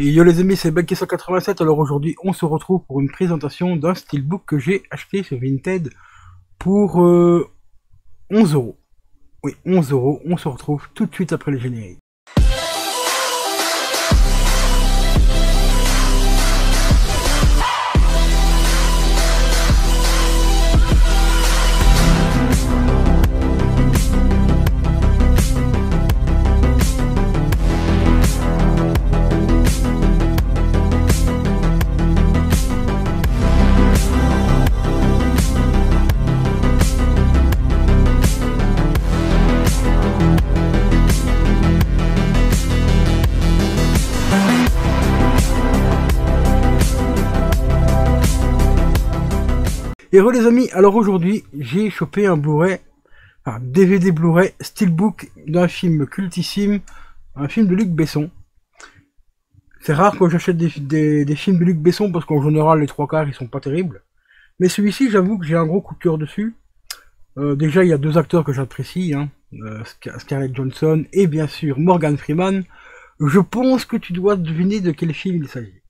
Et yo les amis, c'est Becky187. Alors aujourd'hui, on se retrouve pour une présentation d'un steelbook que j'ai acheté sur Vinted pour 11 euros. Oui, 11 euros. On se retrouve tout de suite après le générique. Et re les amis, alors aujourd'hui, j'ai chopé un Blu-ray, un DVD Blu-ray Steelbook d'un film cultissime, un film de Luc Besson. C'est rare que j'achète des films de Luc Besson parce qu'en général, les trois quarts, ils sont pas terribles. Mais celui-ci, j'avoue que j'ai un gros coup de cœur dessus. Déjà, il y a deux acteurs que j'apprécie, hein, Scarlett Johansson et bien sûr Morgan Freeman. Je pense que tu dois deviner de quel film il s'agit.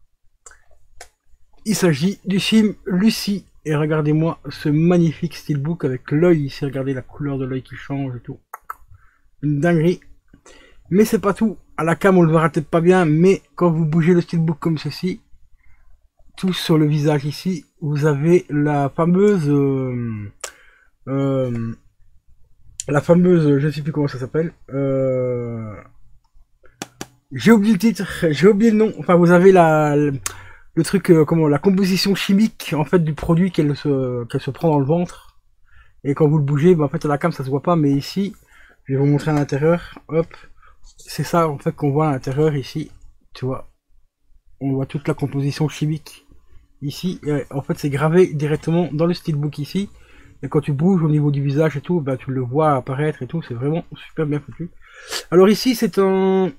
Il s'agit du film Lucy. Et regardez-moi ce magnifique steelbook avec l'œil ici, regardez la couleur de l'œil qui change et tout. Une dinguerie. Mais c'est pas tout. À la cam on le verra peut-être pas bien, mais quand vous bougez le steelbook comme ceci, tout sur le visage ici, vous avez la fameuse, je sais plus comment ça s'appelle. J'ai oublié le titre, j'ai oublié le nom. Enfin, vous avez le truc, comment, la composition chimique en fait du produit qu'elle se prend dans le ventre. Et quand vous le bougez, bah, en fait à la cam ça se voit pas, mais ici, je vais vous montrer à l'intérieur. Hop, c'est ça en fait qu'on voit à l'intérieur ici. Tu vois, on voit toute la composition chimique ici. Et, en fait, c'est gravé directement dans le steelbook ici. Et quand tu bouges au niveau du visage et tout, bah tu le vois apparaître et tout. C'est vraiment super bien foutu. Alors ici, c'est un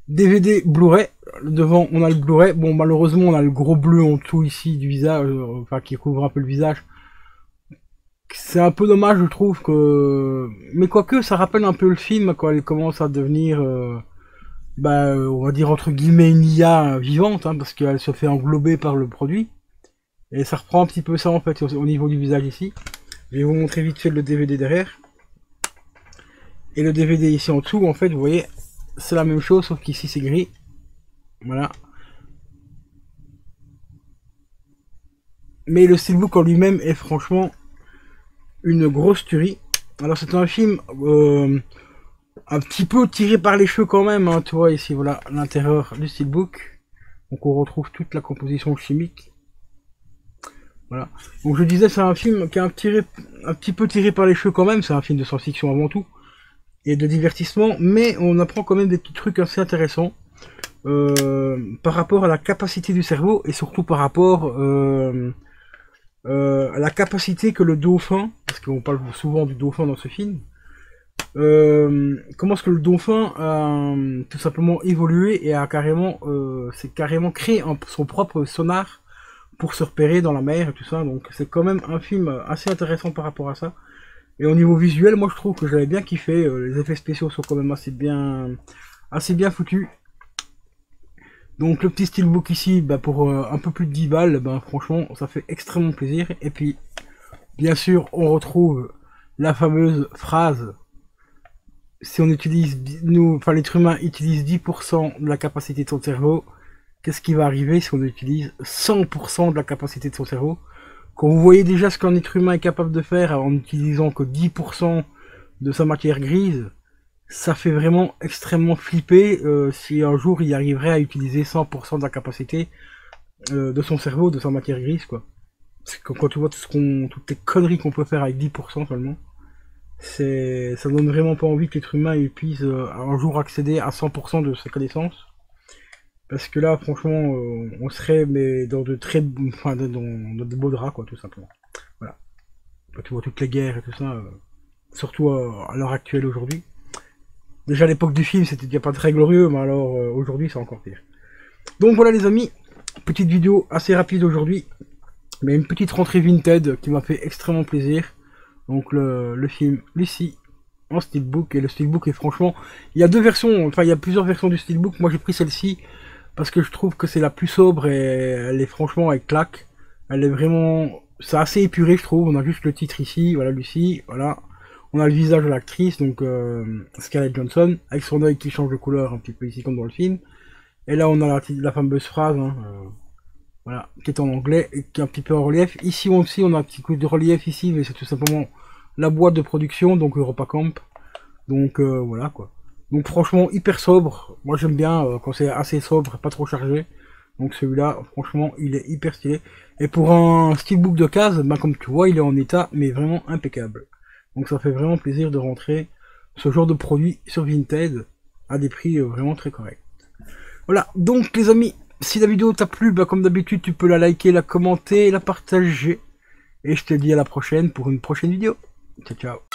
DVD Blu-ray. Devant on a le Blu-ray, bon malheureusement on a le gros bleu en dessous ici du visage, enfin qui couvre un peu le visage. C'est un peu dommage je trouve que... Mais quoique ça rappelle un peu le film quand elle commence à devenir, on va dire entre guillemets une IA vivante, hein, parce qu'elle se fait englober par le produit. Et ça reprend un petit peu ça en fait au niveau du visage ici. Je vais vous montrer vite fait le DVD derrière. Et le DVD ici en dessous en fait vous voyez c'est la même chose sauf qu'ici c'est gris. Voilà. Mais le steelbook en lui-même est franchement une grosse tuerie. Alors c'est un film un petit peu tiré par les cheveux quand même, hein, tu vois ici voilà l'intérieur du steelbook. Donc on retrouve toute la composition chimique. Voilà. Donc je disais c'est un film qui est un petit peu tiré par les cheveux quand même, c'est un film de science-fiction avant tout. Et de divertissement, mais on apprend quand même des petits trucs assez intéressants. Par rapport à la capacité du cerveau et surtout par rapport à la capacité que le dauphin, parce qu'on parle souvent du dauphin dans ce film, comment est-ce que le dauphin a tout simplement évolué et a carrément, c'est carrément créé son propre sonar pour se repérer dans la mer et tout ça. Donc c'est quand même un film assez intéressant par rapport à ça. Et au niveau visuel, moi je trouve que j'avais bien kiffé. Les effets spéciaux sont quand même assez bien foutus. Donc le petit steelbook ici, bah, pour un peu plus de 10 balles, bah, franchement ça fait extrêmement plaisir. Et puis bien sûr on retrouve la fameuse phrase, si on utilise, l'être humain utilise 10% de la capacité de son cerveau, qu'est-ce qui va arriver si on utilise 100% de la capacité de son cerveau? Quand vous voyez déjà ce qu'un être humain est capable de faire en utilisant que 10% de sa matière grise, ça fait vraiment extrêmement flipper si un jour il arriverait à utiliser 100% de la capacité de son cerveau, de sa matière grise, quoi. Parce que quand tu vois toutes les conneries qu'on peut faire avec 10% seulement, ça donne vraiment pas envie que l'être humain il puisse un jour accéder à 100% de ses connaissances. Parce que là, franchement, on serait mais dans de très, dans de beaux draps, quoi, tout simplement. Voilà. Quand tu vois toutes les guerres et tout ça, surtout à l'heure actuelle aujourd'hui. Déjà à l'époque du film, c'était déjà pas très glorieux, mais alors aujourd'hui, c'est encore pire. Donc voilà les amis, petite vidéo assez rapide aujourd'hui, mais une petite rentrée Vinted qui m'a fait extrêmement plaisir. Donc le film Lucy en steelbook, et le steelbook est franchement, il y a deux versions, enfin il y a plusieurs versions du steelbook. Moi j'ai pris celle-ci parce que je trouve que c'est la plus sobre et elle est franchement avec claque. Elle est vraiment, c'est assez épuré je trouve. On a juste le titre ici, voilà Lucy, voilà. On a le visage de l'actrice, donc Scarlett Johansson, avec son œil qui change de couleur un petit peu ici comme dans le film. Et là on a la fameuse phrase, hein, voilà, qui est en anglais et qui est un petit peu en relief. Ici aussi on a un petit coup de relief ici, mais c'est tout simplement la boîte de production, donc EuropaCamp. Donc voilà quoi. Donc franchement hyper sobre. Moi j'aime bien quand c'est assez sobre, pas trop chargé. Donc celui-là, franchement, il est hyper stylé. Et pour un steelbook de case, ben, comme tu vois, il est en état, mais vraiment impeccable. Donc ça fait vraiment plaisir de rentrer ce genre de produit sur Vinted à des prix vraiment très corrects. Voilà, donc les amis, si la vidéo t'a plu, ben, comme d'habitude, tu peux la liker, la commenter, la partager. Et je te dis à la prochaine pour une prochaine vidéo. Ciao, ciao.